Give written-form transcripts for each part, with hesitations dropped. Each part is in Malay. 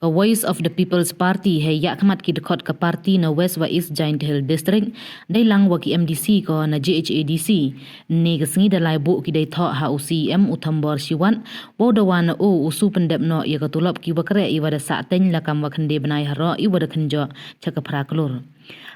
Ka Voice of the People's Party hay yakmat ki dekot ka parti na West wa East Giant Hill District day lang wa ki MDC ko na GHADC ni gasngi dalai bu ki day tho ha UCM utambor siwan bodawan o usu pendep no ya katulap ki wakre iwada sa'ten lakam wakande benai haro iwada kenjo caka praklur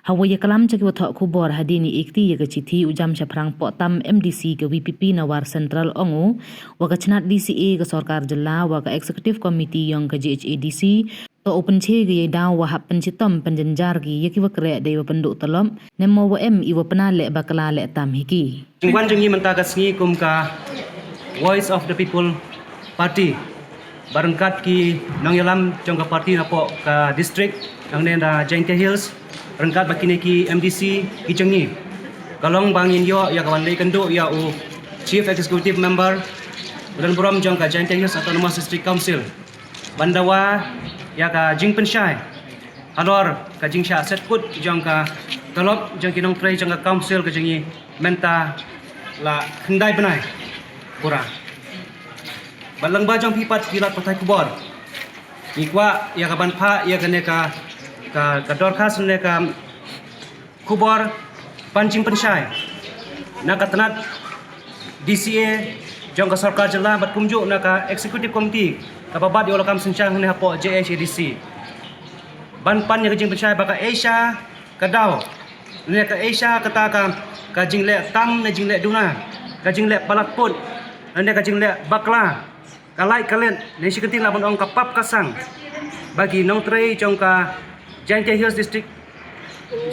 hawa ya kalam caki wathok kubor hadini ikti ya kecithi ujam syaprang potam MDC ke WPP Nawar Central Ongu wa kacnat DCA ke Sorkar Jela wa ke Executive Committee yang ke GHADC to open che ge daw wa hap pencitom penjenjar gi yaki wakre dewa penduk telom nemo wa iwa penale bakala le tam hiki Jingwan jengi mentagas ngi kum ka Voice of the People Party barangkat ki nang yalam jong ka parti na po ka district nang nenda Giant Hills rangkat bakini ki MDC ki jengi kalong bangin yo ya kawan lei kendo ya u Chief Executive Member dan buram jong ka Giant Hills Autonomous District Council bandawa ya ka jing pensyai alor ka jing sya setkut jong ka talop jong kinong tray jong ka council ka jengi menta la kendai benai pura balang ba jong pipat pilat patai kubor ikwa ya ka banpa ya ka ne ka dorkas ne ka kubor pancing pensyai na ka tenat DCA jong ka Sorkar Jela bat kumjuk na ka Executive Committee ka babat yo lakam sencang ne hapo JHADC ban pan ya jing pensyai baka Asia kadau ne ka Asia kata ka jing le tam ne jing le duna ka jing le balak put ne ka jing le bakla kalai kalen ne sikenti la bon ong ka pap kasang bagi nong trei jong ka Giant Hills District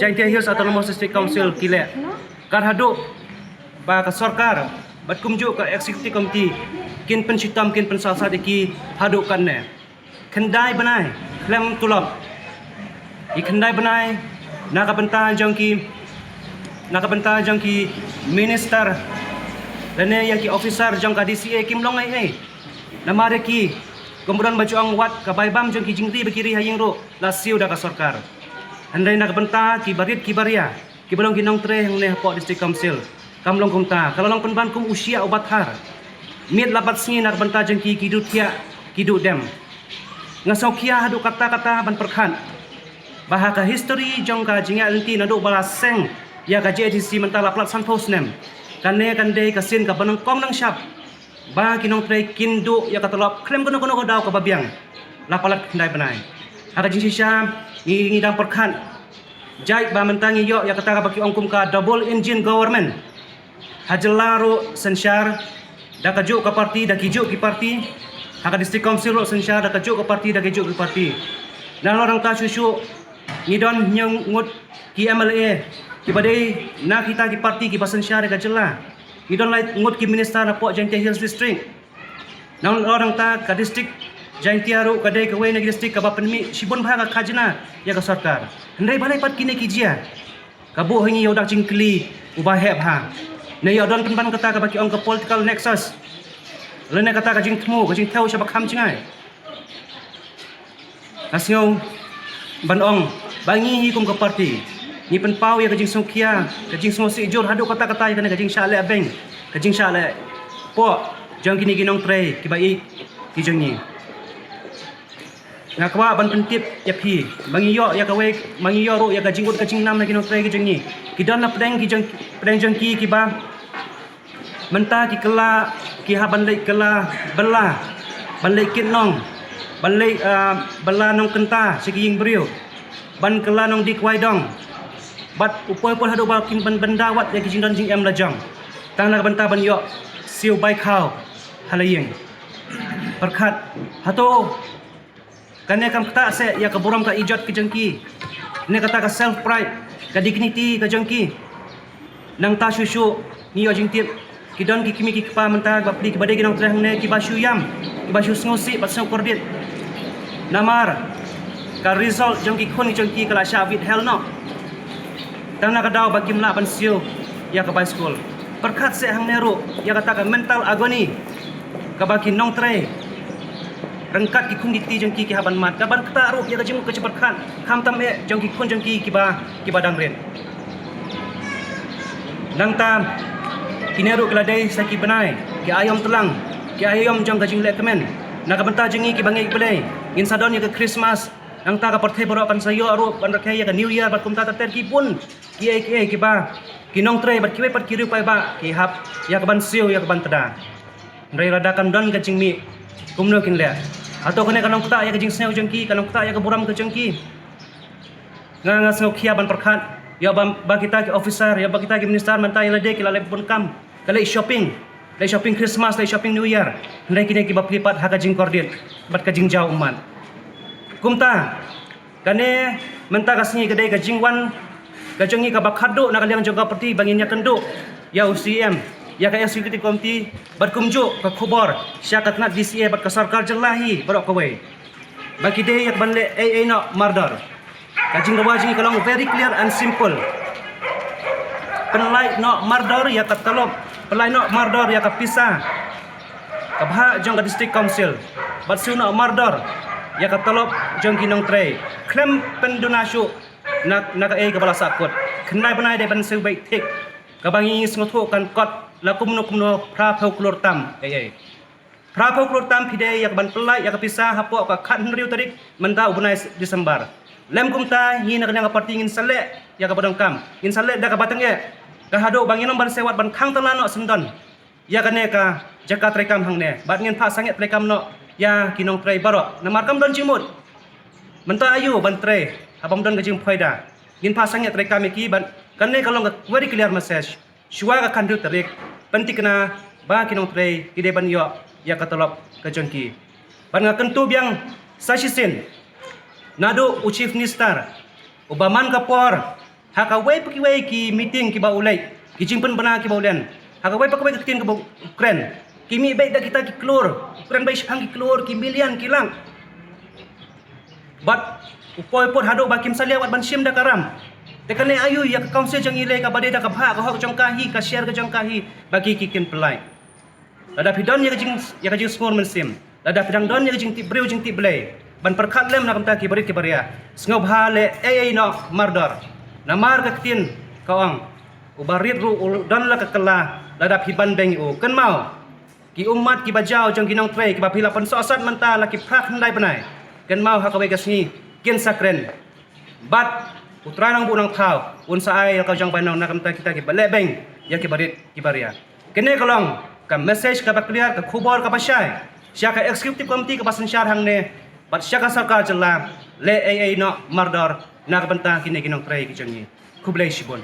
Giant Hills Autonomous District Council kile kar hadu ba ka Sorkar bat kumjuk ka Executive Committee kin pensitam kin pensalsa deki hadu kan ne kendai benai klem tulop i kendai benai na ka benta jong ki minister dan yang ki officer jong ka DCA kim long ai nama de ki kemudian baju ang wat ka baibam jong ki jingti bekiri haying ro la siu da ka Sorkar andai na ka benta ki barit ki baria ki belong ki nong tre hang ne po district council kamlong kumta kalau long penban kum usia obat har mit labat singi nak benta jeng ki kidu tia kidu dem ngasau kia hadu kata-kata ban perkhan bahaka history jong ka jinga enti nadu balaseng ya ka JDC mentala plat san post nem kane kande kasin ka banang kong nang syap ba kinong tre kindu ya ka telop klem kono kono daw ka babiang lapalat kendai benai ada jing sisam ngi dang perkhan jai ba mentangi yo ya kata ka baki ongkum ka double engine government hajelaro sensyar da kajuk ka parti da kijuk ki parti haka district council ro sensyar da kajuk ka parti da kijuk ki parti dan orang ta susu ngidon nyang ngut ki MLA ki badai na kita ki parti ki basensyar ka jela ngidon lai ngut ki minister na po Giant Hills District nang orang ta ka district Giant Hill ka dai ka we na district ka bapenmi sibon bha ka khajna ya ka Sorkar ndai balai pat kini ki jia ka bu hangi yodak jingkli ubah heb ha ne yo don penban kata ka baki ong ka political nexus lene kata ka jing thmu ka jing thau shabak kham chingai asngau ban ong bangi hi kum ka parti ni pen pau ya ka jing songkia ka jing songsi jor hadu kata-kata ya ka jing shale abeng ka jing shale po jong kini ginong tre ki bai ki jong ni ngakwa ban pentip ya phi bangi yo ya ka we bangi yo ro ya ka jing ut ka jing nam na ginong tre ki jong ni ki don na pedang ki ba menta ki kela ki ha ban lei kela bela ban lei kit nong ban lei bela nong kenta sikiying brio ban kela nong dik wai dong bat upoi pol hadu ba kin ban benda wat ya ki jing don jing em la jong tang na benta ban yo siu bai khau halaying perkhat hato kane kam kata se ya ka buram ka ijot ki jengki ne kata ka self pride ka dignity ka jengki nang ta susu ni yo jing tip ki don ki kimi ki pa menta ba pli ki badai ki nong treh ne ki basu yam ki basu ngosi bat sang korbit namar ka result jong ki khon jong ki kala shavit hell no tang na ka daw ba kim la ban siu ya ka bai school perkhat se hang neru ya kata ka mental agony ka ba ki nong tre rengkat ki khun dikti jong ki haban mat ka ban kata ru ya ka jing ka cepat khan kham tam e jong ki khun jong ki ba dang ren nang tam kineru keladai saki benai ki ayam telang ki ayam jong ka jing le kemen nakabanta jengi ki bangai belai ngin sadon ya ke Christmas nang ta ka perthai borok kan sayo aru ban rakhai ya ke New Year bat kumta tater ki pun ki ba ki nong tre bat ki pat ki ru pai ba ki hap ya ke ban siu ya ke ban tada ndai radakan don ke jingmi kumno kin le atau kene kanong ta ya ke jing sneu jengki kanong ta ya ke buram ke jengki nga sneu khia ban perkhat ya ba kita ke officer ya ba kita ke minister mantai lade ki lale pun kam kale shopping Christmas, lai shopping New Year. Hendai kini kiba pelipat haka jing kordit, bat ka jing jauh umat. Kumta, kane menta kasni kedai ka jing wan, ka jengi ka bakhado nak kaliang jongka perti bangin ya kenduk, ya UCM, ya ka executive committee, bat kumjuk ka khobor, syakat nak DCA bat ka sarkar jelahi, barok kawai. Bagi deh yak banle AA no murder. Ka jing rawa jing kalong very clear and simple. Penlai no murder ya katalog. Pelai nak mardor ya ka pisah. Kabha jong ka district council. Bat su nak mardor ya ka talop jong kinong tre. Klem pendonasyu nak ka kepala sakut. Kenai benai de ban su baik tik. Kabangi sngotu kan kot la kumno pra phau klor tam. Pra phau klor tam pide ya ban pelai ya ka pisah hapo ka khat riu tarik menta ubunai Desember. Lem kumta hi nak ka parti ngin salek ya ka padang kam. Ngin salek da ka batang ye. Kahado bangin ban sewat ban khang talano sendon ya kane ka jaka trekam hangne bat ngin pha sanget trekam no ya kinong tre barok namar kam don jimut menta ayu ban tre abam don gajing phaida ngin pha sanget trekam ki ban kane kalong very clear message shua ka kandu tarik pentikna ba kinong tre kide ban yo ya katolop ka jongki ban nga kentu biang sasisin nado u chief minister ubaman kapor haka wei pakiwei ki meeting ki ba ulai ki jingpen bana ki baulen haka wei pakiwei ki tin ki Ukraine ki mi baik dak kita ki klor Ukraine baik hang ki klor ki milian ki lang but upoi pot hado bakim salia wat ban sim da karam tekane ayu ya council jang ile ka bade da ka bha ka hok jong kahi ka share ka jong kahi bagi ki kin pelai lada pidon ya ka jing skor men sim lada pidang don ya ka jing ti breu jing ti blai ban perkhat lem na kamta ki bari ki baria sngau bha le ai no mardor namar ka tin kaong ubarit ru dan la ka kala ladap hiban beng u kan mau ki umat ki bajau jong kinong tre ki bapila pan sosat manta la ki phak handai panai kan mau hakawe kasni kin sakren bat utranang bunang thau un sa ai ka jong banong nakam ta kita ki bale beng ya ki barit ki baria kene kalong ka message ka bakliar ka khubor ka pasai sya ka executive committee ka pasan syar hang ne bat sya ka sarkar jela le ai no mardor nak banta kini kinong tre ki jongi kublai shibon